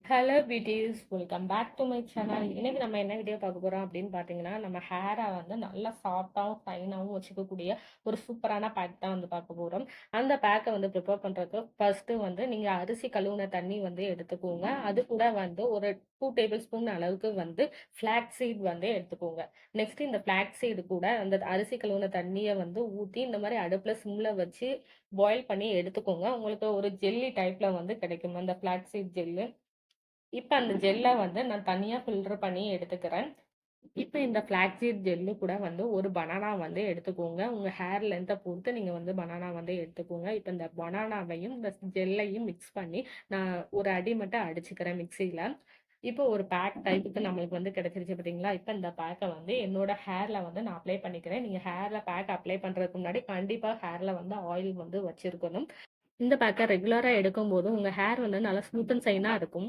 Hello beauties, welcome back to my channel. இன்னைக்கு நம்ம என்ன வீடியோ பார்க்க போறோம் அப்படின்னு பார்த்தீங்கன்னா, நம்ம ஹேரை வந்து நல்லா சாஃப்டாகவும் ஃபைனாகவும் வச்சுக்கக்கூடிய ஒரு சூப்பரான பேக் தான் வந்து பார்க்க போறோம். அந்த பேக்கை வந்து ப்ரிப்பேர் பண்ணுறதுக்கு ஃபர்ஸ்ட்டு வந்து நீங்கள் அரிசி கழுவுன தண்ணி வந்து எடுத்துக்கோங்க. அது கூட வந்து ஒரு 2 டேபிள் ஸ்பூன் அளவுக்கு வந்து ஃப்ளாக்ஸ் சீட் வந்து எடுத்துக்கோங்க. நெக்ஸ்ட் இந்த ஃப்ளாக்ஸ் சீடு கூட அந்த அரிசி கழுவுன தண்ணியை வந்து ஊற்றி இந்த மாதிரி அடுப்பில் சிம்மில் வச்சு பாயில் பண்ணி எடுத்துக்கோங்க. உங்களுக்கு ஒரு ஜெல்லி டைப்பில் வந்து கிடைக்கும் அந்த ஃப்ளாக்ஸ் சீட் ஜெல்லு. இப்ப அந்த ஜெல்ல வந்து நான் தனியா ஃபில்டர் பண்ணி எடுத்துக்கிறேன். இப்ப இந்த ஃபிளாக்ஸீட் ஜெல்லு கூட வந்து ஒரு பனானா வந்து எடுத்துக்கோங்க. உங்க ஹேர் லென்த்த பொறுத்து நீங்க வந்து பனானா வந்து எடுத்துக்கோங்க. இப்ப இந்த பனானாவையும், இந்த ஜெல்லையும் மிக்ஸ் பண்ணி நான் ஒரு அடி மட்டும் அடிச்சுக்கிறேன் மிக்ஸியில. இப்போ ஒரு பேக் டைப்புக்கு நம்மளுக்கு வந்து கிடைச்சிருச்சு பார்த்தீங்களா? இப்ப இந்த பேக்க வந்து என்னோட ஹேர்ல வந்து நான் அப்ளை பண்ணிக்கிறேன். நீங்க ஹேர்ல பேக் அப்ளை பண்றதுக்கு முன்னாடி கண்டிப்பா ஹேர்ல வந்து ஆயில் வந்து வச்சிருக்கணும். இந்த பேக்க ரெகுலரா எடுக்கும்போது உங்க ஹேர் வந்து நல்லா ஸ்மூத் அண்ட் ஷைனா இருக்கும்.